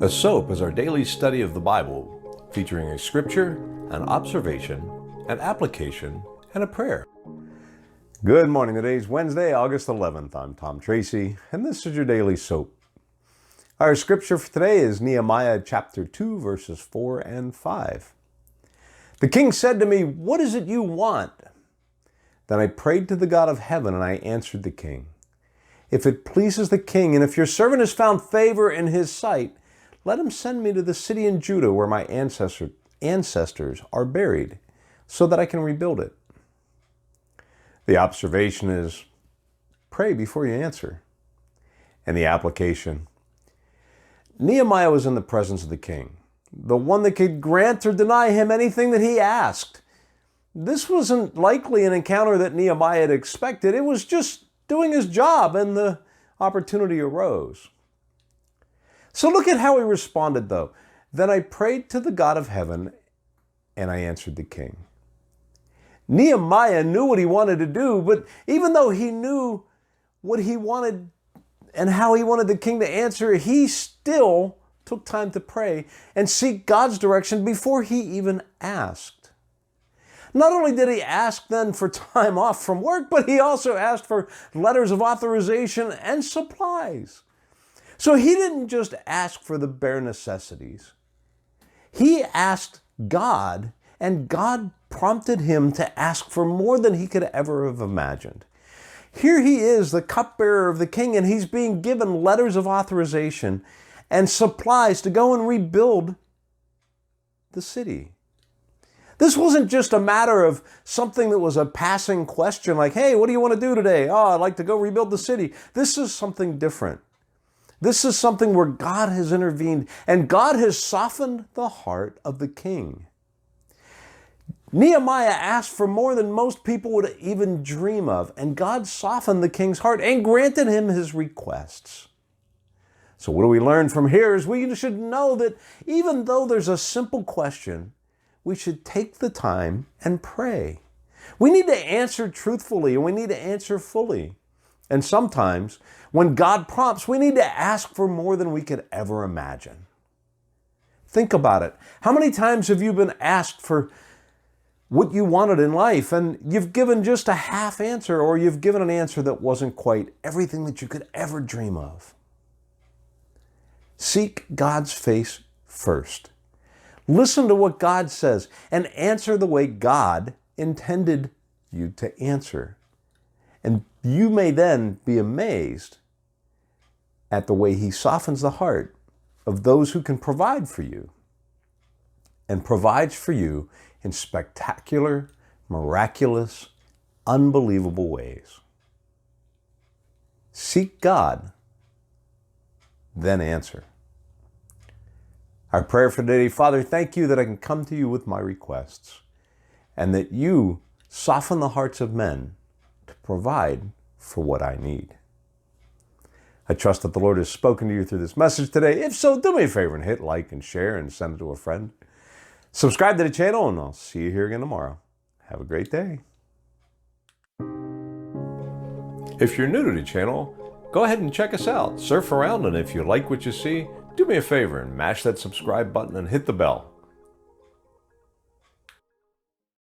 S.O.A.P is our daily study of the Bible, featuring a scripture, an observation, an application, and a prayer. Good morning. Today's Wednesday, August 11th. I'm Tom Tracy, and this is your daily S.O.A.P. Our scripture for today is Nehemiah chapter 2, verses 4 and 5. The king said to me, "What is it you want?" Then I prayed to the God of heaven, and I answered the king, "If it pleases the king, and if your servant has found favor in his sight, let him send me to the city in Judah where my ancestors are buried, so that I can rebuild it." The observation is, pray before you answer. And the application, Nehemiah was in the presence of the king, the one that could grant or deny him anything that he asked. This wasn't likely an encounter that Nehemiah had expected. It was just doing his job, and the opportunity arose. So look at how he responded, though. Then I prayed to the God of heaven, and I answered the king. Nehemiah knew what he wanted to do, but even though he knew what he wanted and how he wanted the king to answer, he still took time to pray and seek God's direction before he even asked. Not only did he ask then for time off from work, but he also asked for letters of authorization and supplies. So he didn't just ask for the bare necessities. He asked God, and God prompted him to ask for more than he could ever have imagined. Here he is, the cupbearer of the king, and he's being given letters of authorization and supplies to go and rebuild the city. This wasn't just a matter of something that was a passing question like, "Hey, what do you want to do today?" "Oh, I'd like to go rebuild the city." This is something different. This is something where God has intervened, and God has softened the heart of the king. Nehemiah asked for more than most people would even dream of, and God softened the king's heart and granted him his requests. So what do we learn from here is we should know that even though there's a simple question, we should take the time and pray. We need to answer truthfully, and we need to answer fully. And sometimes, when God prompts, we need to ask for more than we could ever imagine. Think about it. How many times have you been asked for what you wanted in life, and you've given just a half answer, or you've given an answer that wasn't quite everything that you could ever dream of? Seek God's face first. Listen to what God says and answer the way God intended you to answer. And you may then be amazed at the way he softens the heart of those who can provide for you, and provides for you in spectacular, miraculous, unbelievable ways. Seek God, then answer. Our prayer for today: Father, thank you that I can come to you with my requests, and that you soften the hearts of men to provide for what I need. I trust that the Lord has spoken to you through this message today. If so, do me a favor and hit like and share and send it to a friend. Subscribe to the channel, and I'll see you here again tomorrow. Have a great day. If you're new to the channel, go ahead and check us out. Surf around, and if you like what you see, do me a favor and mash that subscribe button and hit the bell.